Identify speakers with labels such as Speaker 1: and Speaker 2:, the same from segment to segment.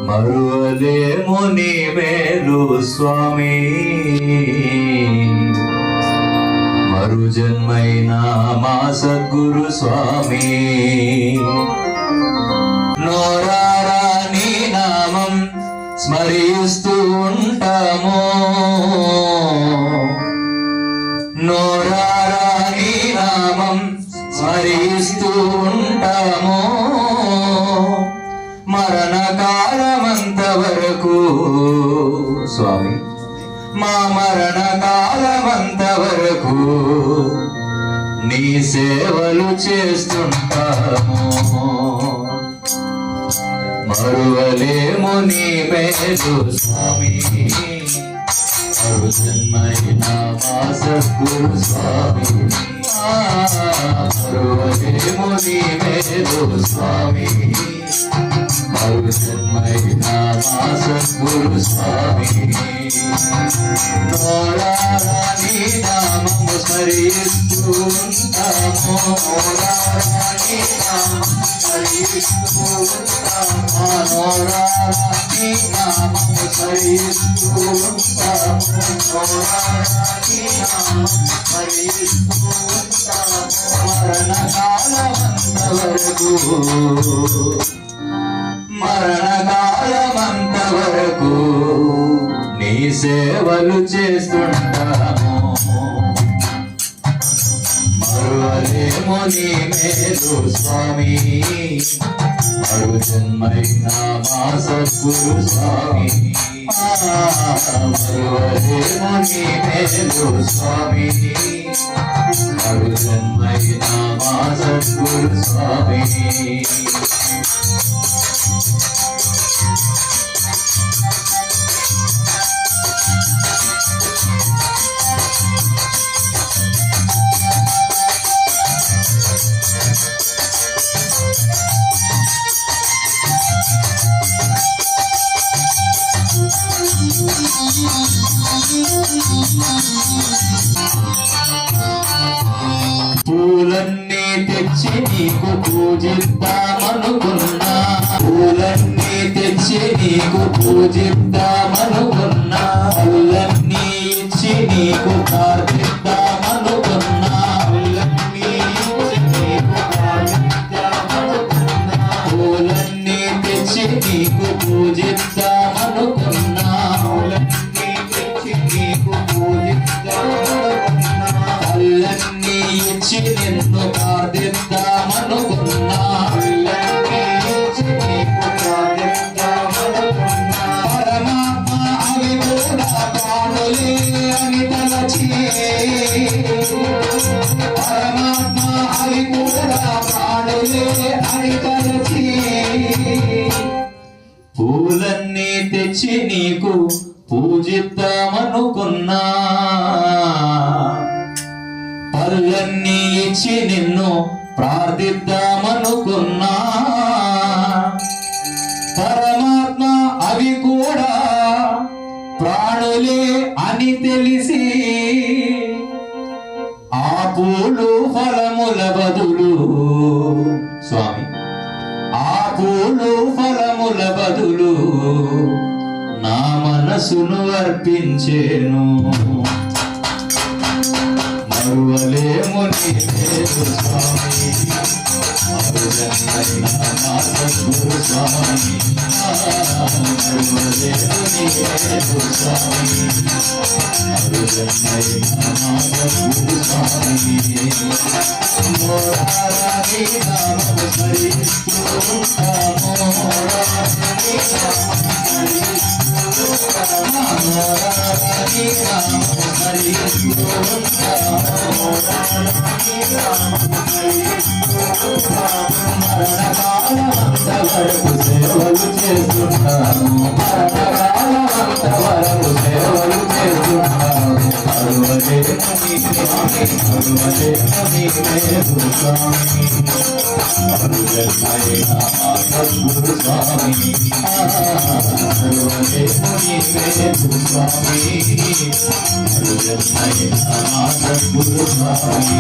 Speaker 1: మరువలేము నీ మేలు స్వామి, మరు జన్మైన మా సద్గురు స్వామి. నోరారా నీ నామం స్మరిస్తూ ఉంటాము, నోరారా నీ నామం స్మరిస్తూ ఉంటాము. మరణకాలమంత వరకు స్వామి, మా మరణకాలమంత వరకు నీ సేవలు చేస్తుంటాము. మరువలేము నీ మేలు స్వామి, మరు జన్మైన మా సద్గురు స్వామి. మరువలేము నీ మేలు స్వామి, మరు జన్మైన మా సద్గురు స్వామి. నోరారా నీ నామము స్మరిస్తూ ఉంటాము, నోరారా నీ నామము స్మరిస్తూ ఉంటాము, నోరారా నీ నామము స్మరిస్తూ ఉంటాము, నోరారా నీ నామము స్మరిస్తూ ఉంటాము. మరణకాలమంత వరకు, మరణకాలమంత వరకు నీ సేవలు చేస్తుంటాము. మరువలేము నీ మేలు స్వామి, మరు జన్మైన మా సద్గురు స్వామి. మరువలేము నీ మేలు స్వామి, మరు జన్మైన మా సద్గురు స్వామి. పూలన్నీ తెచ్చి నీకు పూజిద్దామనుకున్నా, పూలన్నీ తెచ్చి నీకు పూజిద్దామనుకున్నా, పూలన్నీ ఇచ్చి నీకు ప్రార్థిద్దామనుకున్నా, పూలన్నీ ఇచ్చి నీకు ప్రార్థిద్దామనుకున్నా, పూలన్నీ తెచ్చి నీకు పూజిద్దామనుకున్నా, పూలన్నీ తెచ్చి నీకు పూజిద్దామనుకున్నా, పూలన్నీ ఇచ్చి నిన్ను ప్రార్థిద్దామనుకున్నా, పూలన్నీ ఇచ్చి నీకు ప్రార్థిద్దామనుకున్నా. పరమాత్మ అవి కూడా ప్రాణులే అని తలచి, పరమాత్మ అవి కూడా ప్రాణులే అని తలచి, పూలన్నీ తెచ్చి నీకు పూజిద్దామనుకున్నా, పళ్ళన్నీ ఇచ్చి నిన్ను ప్రార్థిద్దామనుకున్నా. పరమాత్మ అవి కూడా ప్రాణులే అని తెలిసి, ఆ పూలు ఫలముల బదులు స్వామి, ఆ పూలు ఫలముల బదులు నా మనసును అర్పించేను. మరువలేము నీ మేలు స్వామి, మరు జన్మైన మా సద్గురు స్వామి. మరువలేము నీ మేలు స్వామి, మరు జన్మైన మా సద్గురు స్వామి. నోరారా నీ నామము స్మరిస్తూ ఉంటాము, నోరారా నీ నామము స్మరిస్తూ ఉంటాము, నోరారా నీ నామము స్మరిస్తూ ఉంటాము. మరణకాలమంత వరకు సేవలు చేస్తున్నాను, మరణకాలమంత వరకు సేవలు చేస్తున్నాను. మరువలేము నీ స్వామి, మరువలేము నీ మేలు స్వామి, మరు జన్మైన మా సద్గురు స్వామి. మరువలేము నీ మేలు స్వామి, మరు జన్మైన మా సద్గురు స్వామి.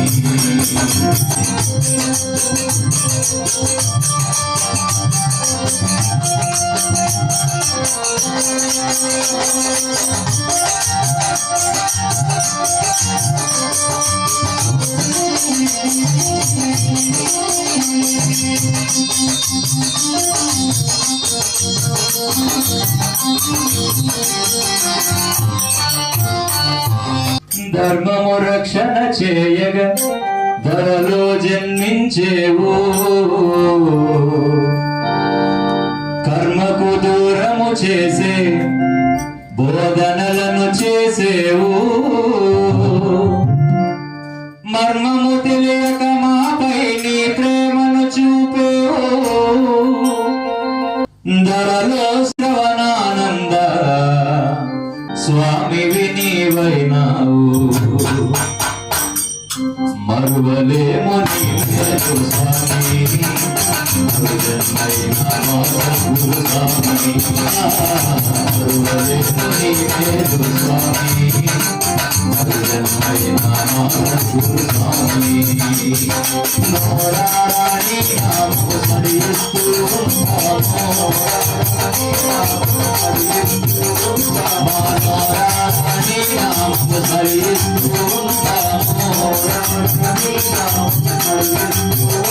Speaker 1: ధర్మము రక్షణ చేయగా ధరలో జన్మించేవు, కర్మకు దూరము చేసే బోధనలను చేసేవు, మర్మము తెలియక మాపై నీ ప్రేమను చూపేవు, ధరలో శ్రవణానంద స్వామివి నీవైనావు, మరువలేము నీ పేరు స్వామి, మరువలేము నీ పేరు స్వామి, నోరారాణి నాము స్మరిస్తూ ఉంటాము, నోరారాణి నాము స్మరిస్తూ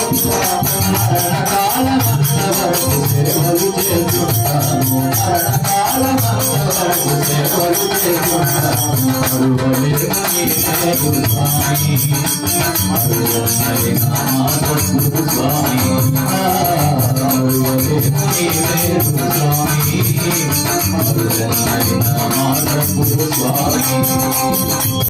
Speaker 1: ఉంటాము, మరణకాలమంత వరకు సేవలు చేస్తుంటాము, మరణకాలమంత వరకు సేవలు చేస్తుంటాము, మరువలేము నీ పేరు స్వామి, మరువలేము స్వామి, మరువలేము నీ పేరు స్వామి, మరువలేము స్వామి.